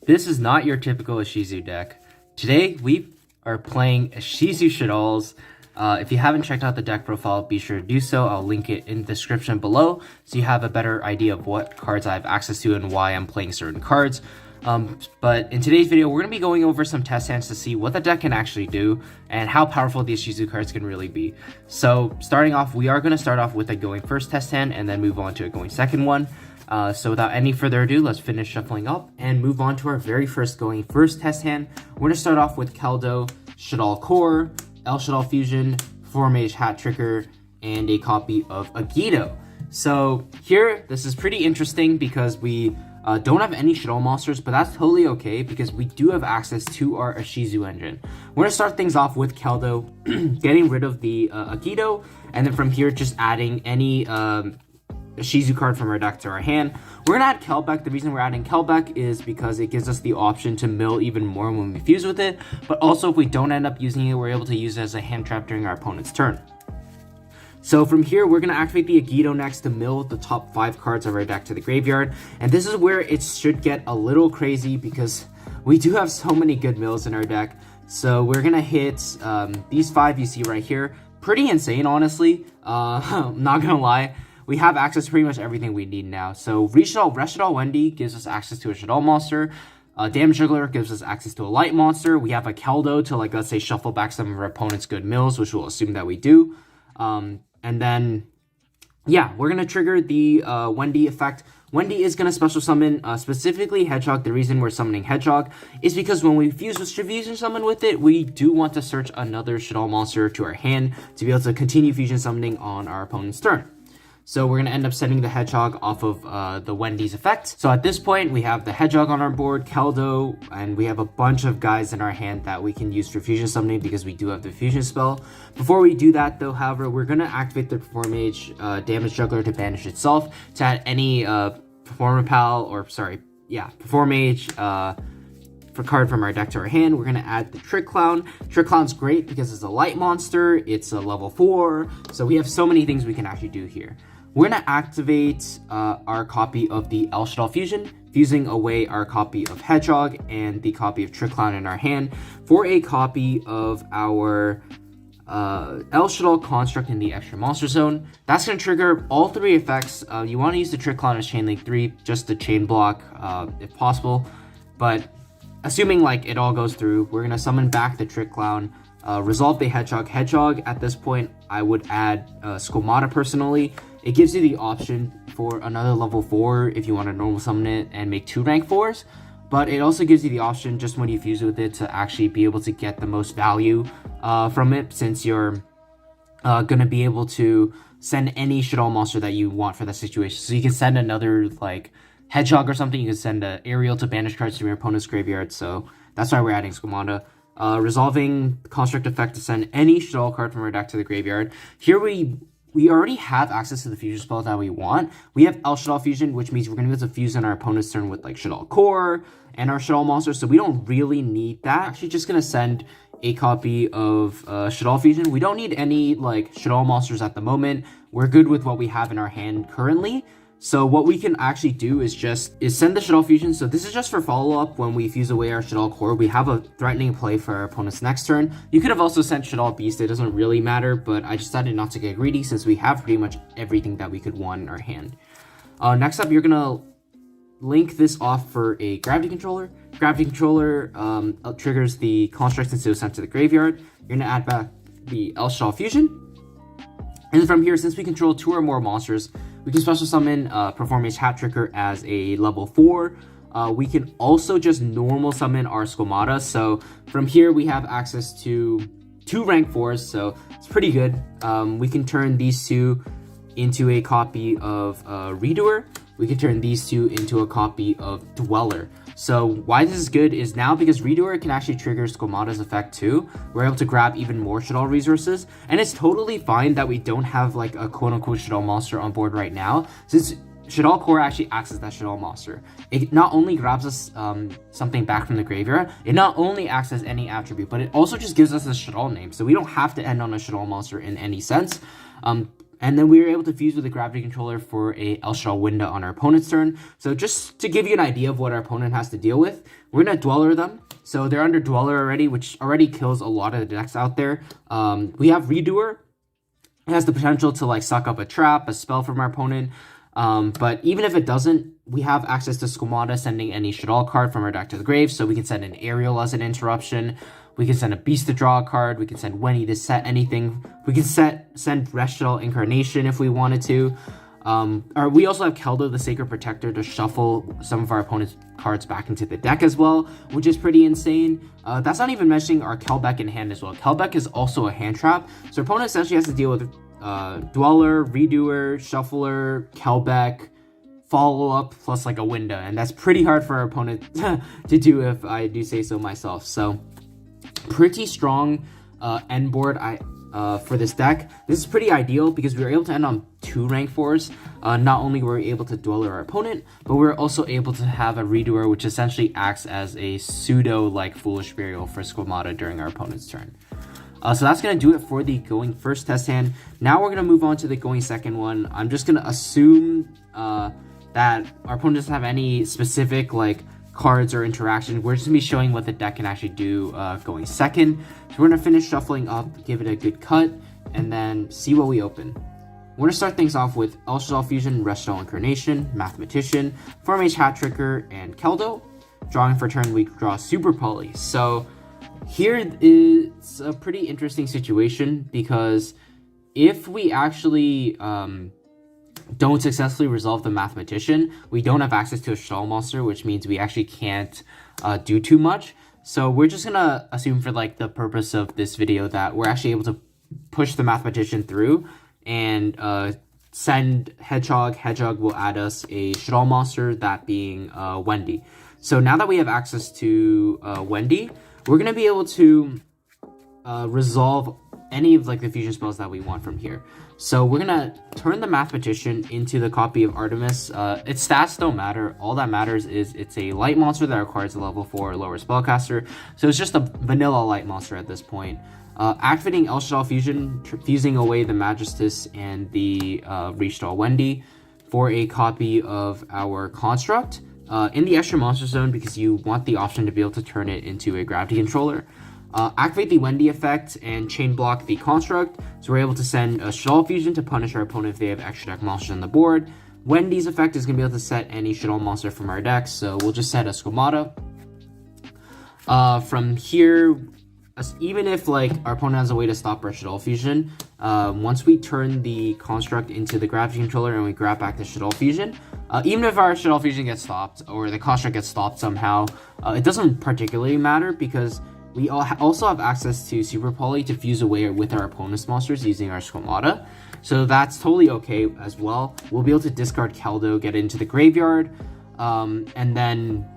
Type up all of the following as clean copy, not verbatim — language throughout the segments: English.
This is not your typical Ishizu deck. Today, we are playing Ishizu Shaddolls. If you haven't checked out the deck profile, be sure to do so. I'll link it in the description below so you have a better idea of what cards I have access to and why I'm playing certain cards. But in today's video, we're going to be going over some test hands to see what the deck can actually do and how powerful these Ishizu cards can really be. So starting off, we are going to start off with a going first test hand and then move on to a going second one. So without any further ado, let's finish shuffling up and move on to our very first going first test hand. We're going to start off with Keldo, Shaddol Core, El Shaddol Fusion, 4-Mage Hat Tricker, and a copy of Yugioh. So here, this is pretty interesting because we don't have any Shaddol monsters, but that's totally okay because we do have access to our Ishizu engine. We're going to start things off with Keldo, getting rid of the Yugioh, and then from here just adding any Ishizu card from our deck to our hand. We're going to add Kelbeck. The reason we're adding Kelbeck is because it gives us the option to mill even more when we fuse with it, but also if we don't end up using it, we're able to use it as a hand trap during our opponent's turn. So from here, we're going to activate the Yugioh next to mill the top 5 cards of our deck to the graveyard, and this is where it should get a little crazy because we do have so many good mills in our deck. So we're going to hit these 5 you see right here. Pretty insane, honestly. I'm not going to lie. We have access to pretty much everything we need now. So Shaddol Wendy gives us access to a Shaddol monster. Damage Juggler gives us access to a light monster. We have a Keldo to, like, let's say, shuffle back some of our opponent's good mills, which we'll assume that we do. And then, yeah, we're going to trigger the Wendy effect. Wendy is going to special summon specifically Hedgehog. The reason we're summoning Hedgehog is because when we fuse with Fusion Summon with it, we do want to search another Shaddol monster to our hand to be able to continue Fusion Summoning on our opponent's turn. So we're going to end up sending the Hedgehog off of the Wendy's effect. So at this point, we have the Hedgehog on our board, Keldo, and we have a bunch of guys in our hand that we can use for Fusion Summoning because we do have the Fusion spell. Before we do that, though, however, we're going to activate the 4-Mage Damage Juggler to banish itself to add any Performage for card from our deck to our hand. We're going to add the Trick Clown. Trick Clown's great because it's a light monster, it's a level 4, so we have so many things we can actually do here. We're going to activate our copy of the El Shaddol Fusion, fusing away our copy of Hedgehog and the copy of Trick Clown in our hand for a copy of our El Shaddol Construct in the Extra Monster Zone. That's going to trigger all 3 effects. You want to use the Trick Clown as Chain Link 3, just the chain block if possible, but assuming like it all goes through, we're going to summon back the Trick Clown, resolve the Hedgehog. Hedgehog, at this point, I would add Skomata personally. It gives you the option for another level 4 if you want to normal summon it and make 2 rank 4s, but it also gives you the option just when you fuse with it to actually be able to get the most value from it, since you're going to be able to send any Shaddol monster that you want for that situation. So you can send another like Hedgehog or something, you can send an Aerial to banish cards from your opponent's graveyard, so that's why we're adding Skomata. Resolving the Construct effect to send any Shaddol card from our deck to the graveyard. Here we already have access to the fusion spell that we want. We have El Shaddol Fusion, which means we're going to be able to fuse on our opponent's turn with like Shaddol Core and our Shaddol monster, so we don't really need that. Actually, just going to send a copy of Shaddol Fusion. We don't need any like Shaddol monsters at the moment. We're good with what we have in our hand currently. So what we can actually do is send the Shaddol Fusion. So this is just for follow-up when we fuse away our Shaddol Core. We have a threatening play for our opponent's next turn. You could have also sent Shaddol Beast. It doesn't really matter, but I decided not to get greedy since we have pretty much everything that we could want in our hand. Next up, you're going to link this off for a Gravity Controller. Gravity Controller triggers the Constructs instead of sent to the graveyard. You're going to add back the El Shaddol Fusion. And then from here, since we control 2 or more monsters, we can special summon Performance Hat Tricker as a level 4. We can also just normal summon our Skomata. So from here, we have access to 2 rank 4s, so it's pretty good. We can turn these 2 into a copy of Redoer. We can turn these 2 into a copy of Dweller. So why this is good is now because Redoer can actually trigger Skomata's effect too. We're able to grab even more Shaddol resources, and it's totally fine that we don't have like a quote-unquote Shaddol monster on board right now, since Shaddol Core actually acts as that Shaddol monster. It not only grabs us something back from the graveyard, it not only acts as any attribute, but it also just gives us a Shaddol name, so we don't have to end on a Shaddol monster in any sense. And then we were able to fuse with a gravity controller for a Shaddol window on our opponent's turn. So just to give you an idea of what our opponent has to deal with, we're going to Dweller them. So they're under Dweller already, which already kills a lot of the decks out there. We have Redoer. It has the potential to like suck up a trap, a spell from our opponent. But even if it doesn't, we have access to Squamata, sending any Shaddol card from our deck to the grave. So we can send an Aerial as an interruption. We can send a Beast to draw a card. We can send Wendy to set anything. We can send Shaddol Incarnation if we wanted to. Or we also have Keldo, the Sacred Protector, to shuffle some of our opponent's cards back into the deck as well, which is pretty insane. That's not even mentioning our Kelbeck in hand as well. Kelbeck is also a hand trap. So our opponent essentially has to deal with Dweller, Redoer, Shuffler, Kelbeck, follow-up, plus like a window. And that's pretty hard for our opponent to do, if I do say so myself. So pretty strong end board for this deck. This is pretty ideal because we were able to end on 2 rank 4s. Not only were we able to Dweller our opponent, but we were also able to have a Redoer, which essentially acts as a pseudo-like Foolish Burial for Squamata during our opponent's turn. So that's going to do it for the going first test hand. Now we're going to move on to the going second one. I'm just going to assume that our opponent doesn't have any specific like cards or interactions. We're just going to be showing what the deck can actually do going second. So we're going to finish shuffling up, give it a good cut, and then see what we open. We're going to start things off with Shaddol Fusion, Shaddol Incarnation, Mathematician, Formage Hat Tricker, and Keldo. Drawing for turn, we draw Super Poly. So here is a pretty interesting situation because if we actually don't successfully resolve the Mathematician, we don't have access to a Shaddol monster, which means we actually can't do too much. So we're just gonna assume for like the purpose of this video that we're actually able to push the Mathematician through and send Hedgehog. Hedgehog will add us a Shaddol monster, that being Wendy. So now that we have access to Wendy, we're going to be able to resolve any of like the fusion spells that we want from here. So we're going to turn the Mathematician into the copy of Artemis. Its stats don't matter. All that matters is it's a light monster that requires a level 4 or lower spellcaster. So it's just a vanilla light monster at this point. Activating Shaddol Fusion, fusing away the Magistus and the Shaddol Wendy for a copy of our Construct. In the extra monster zone, because you want the option to be able to turn it into a gravity controller. Activate the Wendy effect and chain block the Construct, so we're able to send a Shaddol Fusion to punish our opponent if they have extra deck monsters on the board. Wendy's effect is going to be able to set any Shaddol monster from our deck, so we'll just set a Squamata. From here, even if like our opponent has a way to stop our Shaddol Fusion, once we turn the Construct into the gravity controller and we grab back the Shaddol Fusion, even if our Shaddol Fusion gets stopped or the Construct gets stopped somehow, it doesn't particularly matter because we also have access to Super Poly to fuse away with our opponent's monsters using our Squamata. So that's totally okay as well. We'll be able to discard Keldo, get into the graveyard, and then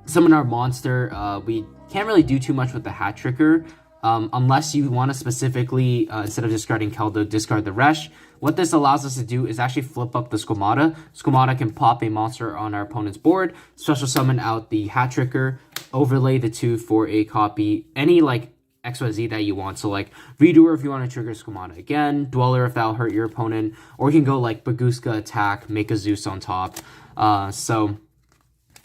summon our monster. We can't really do too much with the Hat Tricker unless you want to specifically, instead of discarding Keldo, discard the Resh. What this allows us to do is actually flip up the Squamata. Squamata can pop a monster on our opponent's board, special summon out the Hat Tricker, overlay the 2 for a copy, any like XYZ that you want. So like Redoer if you want to trigger Squamata again, Dweller if that'll hurt your opponent, or you can go like Baguska attack, make a Zeus on top. So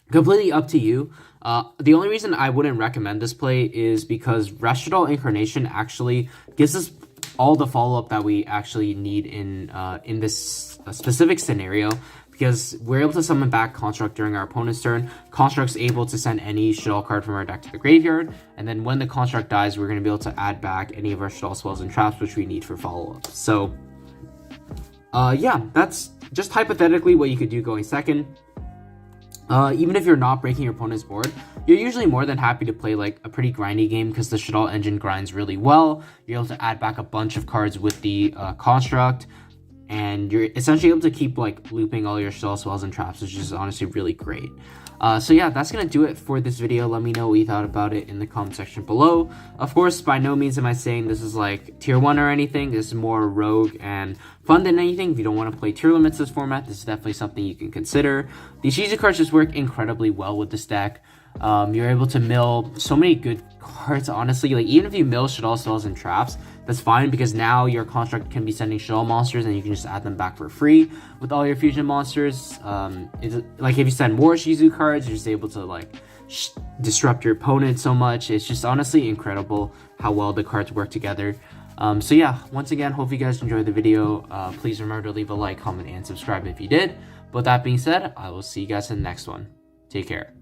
completely up to you. The only reason I wouldn't recommend this play is because Shaddol Incarnation actually gives us all the follow-up that we actually need in this specific scenario, because we're able to summon back Construct during our opponent's turn. Construct's able to send any Shaddol card from our deck to the graveyard, and then when the Construct dies, we're going to be able to add back any of our Shaddol spells and traps which we need for follow-up. So yeah, that's just hypothetically what you could do going second. Even if you're not breaking your opponent's board, you're usually more than happy to play like a pretty grindy game because the Shaddol engine grinds really well. You're able to add back a bunch of cards with the Construct, and you're essentially able to keep like looping all your Shaddol spells and traps, which is honestly really great. So yeah, that's going to do it for this video. Let me know what you thought about it in the comment section below. Of course, by no means am I saying this is like tier 1 or anything. This is more rogue and fun than anything. If you don't want to play tier limits this format, this is definitely something you can consider. The Ishizu cards just work incredibly well with this deck. You're able to mill so many good cards, honestly. Like, even if you mill shaddoll spells and traps, that's fine, because now your construct can be sending shaddoll monsters and you can just add them back for free with all your fusion monsters. Like, if you send more Ishizu cards, you're just able to like disrupt your opponent so much. It's just honestly incredible how well the cards work together. So yeah, once again, hope you guys enjoyed the video. Please remember to leave a like, comment, and subscribe if you did. But that being said, I will see you guys in the next one. Take care.